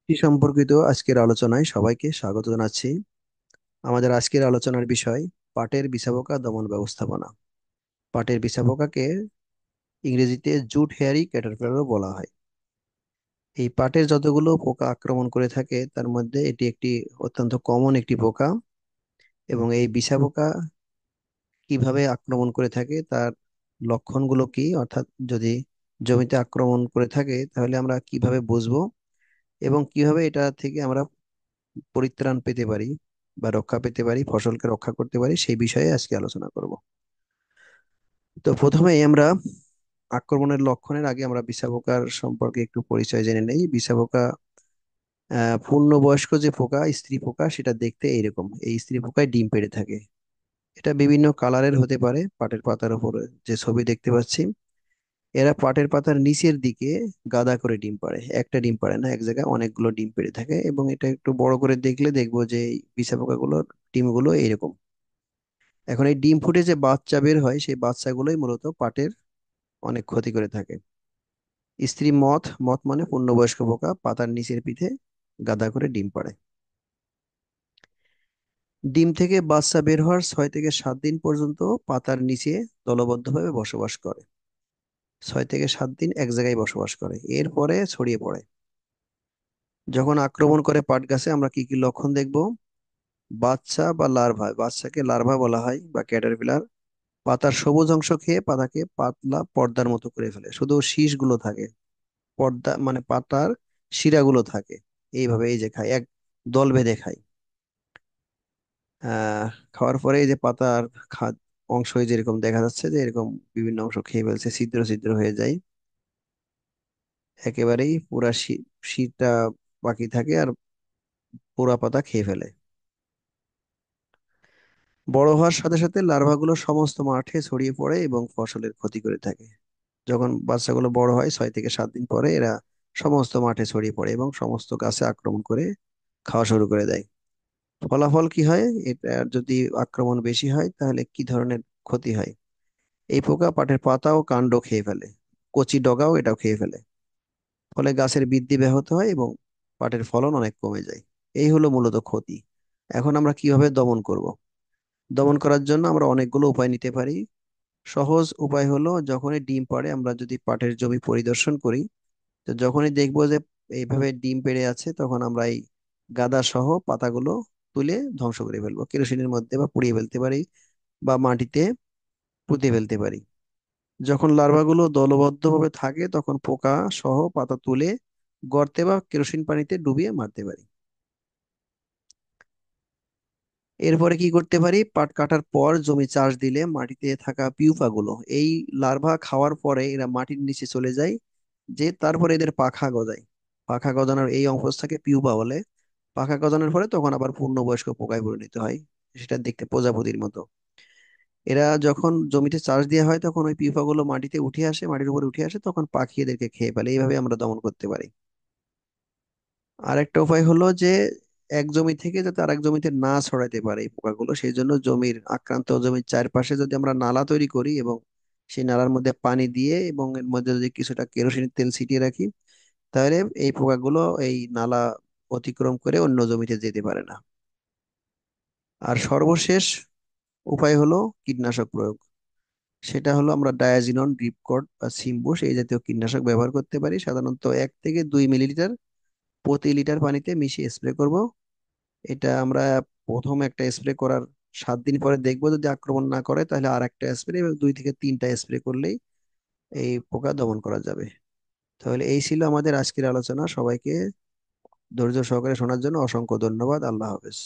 কৃষি সম্পর্কিত আজকের আলোচনায় সবাইকে স্বাগত জানাচ্ছি। আমাদের আজকের আলোচনার বিষয় পাটের বিছাপোকা দমন ব্যবস্থাপনা। পাটের বিছাপোকাকে ইংরেজিতে জুট হেয়ারি ক্যাটারপিলারও বলা হয়। এই পাটের যতগুলো পোকা আক্রমণ করে থাকে তার মধ্যে এটি একটি অত্যন্ত কমন একটি পোকা। এবং এই বিছাপোকা কিভাবে আক্রমণ করে থাকে তার লক্ষণগুলো কি, অর্থাৎ যদি জমিতে আক্রমণ করে থাকে তাহলে আমরা কিভাবে বুঝবো এবং কিভাবে এটা থেকে আমরা পরিত্রাণ পেতে পারি বা রক্ষা পেতে পারি, ফসলকে রক্ষা করতে পারি, সেই বিষয়ে আজকে আলোচনা করব। তো প্রথমেই আমরা আক্রমণের লক্ষণের আগে আমরা বিছা পোকার সম্পর্কে একটু পরিচয় জেনে নেই। বিছা পোকা পূর্ণবয়স্ক যে পোকা, স্ত্রী পোকা, সেটা দেখতে এইরকম। এই স্ত্রী পোকায় ডিম পেড়ে থাকে। এটা বিভিন্ন কালারের হতে পারে। পাটের পাতার উপরে যে ছবি দেখতে পাচ্ছি, এরা পাটের পাতার নিচের দিকে গাদা করে ডিম পাড়ে। একটা ডিম পাড়ে না, এক জায়গায় অনেকগুলো ডিম পেড়ে থাকে। এবং এটা একটু বড় করে দেখলে দেখবো যে এই বিছা পোকাগুলোর ডিমগুলো এইরকম। এখন এই ডিম ফুটে যে বাচ্চা বের হয়, সেই বাচ্চাগুলোই মূলত পাটের অনেক ক্ষতি করে থাকে। স্ত্রী মথ, মথ মানে পূর্ণবয়স্ক পোকা, পাতার নিচের পিঠে গাদা করে ডিম পাড়ে। ডিম থেকে বাচ্চা বের হওয়ার 6 থেকে 7 দিন পর্যন্ত পাতার নিচে দলবদ্ধভাবে বসবাস করে। 6 থেকে 7 দিন এক জায়গায় বসবাস করে, এরপরে ছড়িয়ে পড়ে। যখন আক্রমণ করে পাট গাছে আমরা কি কি লক্ষণ দেখব? বাচ্চা বা লার্ভা, বাচ্চাকে লার্ভা বলা হয় বা ক্যাটারপিলার, পাতার সবুজ অংশ খেয়ে পাতাকে পাতলা পর্দার মতো করে ফেলে, শুধু শীষ গুলো থাকে। পর্দা মানে পাতার শিরাগুলো থাকে। এইভাবে এই যে খায়, এক দল বেঁধে খায়। আহ খাওয়ার পরে এই যে পাতার খাদ অংশ এই যেরকম দেখা যাচ্ছে যে এরকম বিভিন্ন অংশ খেয়ে ফেলছে, ছিদ্র ছিদ্র হয়ে যায়। একেবারেই পুরা শীতটা বাকি থাকে আর পুরা পাতা খেয়ে ফেলে। বড় হওয়ার সাথে সাথে লার্ভাগুলো সমস্ত মাঠে ছড়িয়ে পড়ে এবং ফসলের ক্ষতি করে থাকে। যখন বাচ্চাগুলো বড় হয় 6 থেকে 7 দিন পরে এরা সমস্ত মাঠে ছড়িয়ে পড়ে এবং সমস্ত গাছে আক্রমণ করে খাওয়া শুরু করে দেয়। ফলাফল কি হয়? এটা যদি আক্রমণ বেশি হয় তাহলে কি ধরনের ক্ষতি হয়? এই পোকা পাটের পাতা ও কাণ্ড খেয়ে ফেলে, কচি ডগাও এটাও খেয়ে ফেলে। ফলে গাছের বৃদ্ধি ব্যাহত হয় এবং পাটের ফলন অনেক কমে যায়। এই হলো মূলত ক্ষতি। এখন আমরা কিভাবে দমন করব? দমন করার জন্য আমরা অনেকগুলো উপায় নিতে পারি। সহজ উপায় হলো, যখনই ডিম পাড়ে আমরা যদি পাটের জমি পরিদর্শন করি, তো যখনই দেখবো যে এইভাবে ডিম পেড়ে আছে, তখন আমরা এই গাদা সহ পাতাগুলো তুলে ধ্বংস করে ফেলবো, কেরোসিনের মধ্যে বা পুড়িয়ে ফেলতে পারি বা মাটিতে পুঁতে ফেলতে পারি। যখন লার্ভাগুলো দলবদ্ধভাবে থাকে তখন পোকা সহ পাতা তুলে গর্তে বা কেরোসিন পানিতে ডুবিয়ে মারতে পারি। এরপরে কি করতে পারি? পাট কাটার পর জমি চাষ দিলে মাটিতে থাকা পিউপা গুলো, এই লার্ভা খাওয়ার পরে এরা মাটির নিচে চলে যায়, যে তারপরে এদের পাখা গজায়। পাখা গজানোর এই অবস্থাকে পিউপা বলে। পাখা গজানোর পরে তখন আবার পূর্ণবয়স্ক পোকায় পরিণত হয়, সেটা দেখতে প্রজাপতির মতো। এরা যখন জমিতে চাষ দেওয়া হয় তখন ওই পিউপা গুলো মাটিতে উঠে আসে, মাটির উপরে উঠে আসে, তখন পাখি এদেরকে খেয়ে ফেলে। এইভাবে আমরা দমন করতে পারি। আরেকটা উপায় হলো যে এক জমি থেকে যাতে আরেক জমিতে না ছড়াইতে পারে এই পোকাগুলো, সেই জন্য জমির আক্রান্ত জমির চারপাশে যদি আমরা নালা তৈরি করি এবং সেই নালার মধ্যে পানি দিয়ে এবং এর মধ্যে যদি কিছুটা কেরোসিনের তেল ছিটিয়ে রাখি, তাহলে এই পোকাগুলো এই নালা অতিক্রম করে অন্য জমিতে যেতে পারে না। আর সর্বশেষ উপায় হলো কীটনাশক প্রয়োগ। সেটা হলো আমরা ডায়াজিনন, রিপকর্ড বা সিম্বুস এই জাতীয় কীটনাশক ব্যবহার করতে পারি। সাধারণত 1 থেকে 2 মিলিলিটার প্রতি লিটার পানিতে মিশিয়ে স্প্রে করব। এটা আমরা প্রথম একটা স্প্রে করার 7 দিন পরে দেখবো, যদি আক্রমণ না করে তাহলে আর একটা স্প্রে, 2 থেকে 3টা স্প্রে করলেই এই পোকা দমন করা যাবে। তাহলে এই ছিল আমাদের আজকের আলোচনা। সবাইকে ধৈর্য সহকারে শোনার জন্য অসংখ্য ধন্যবাদ। আল্লাহ হাফেজ।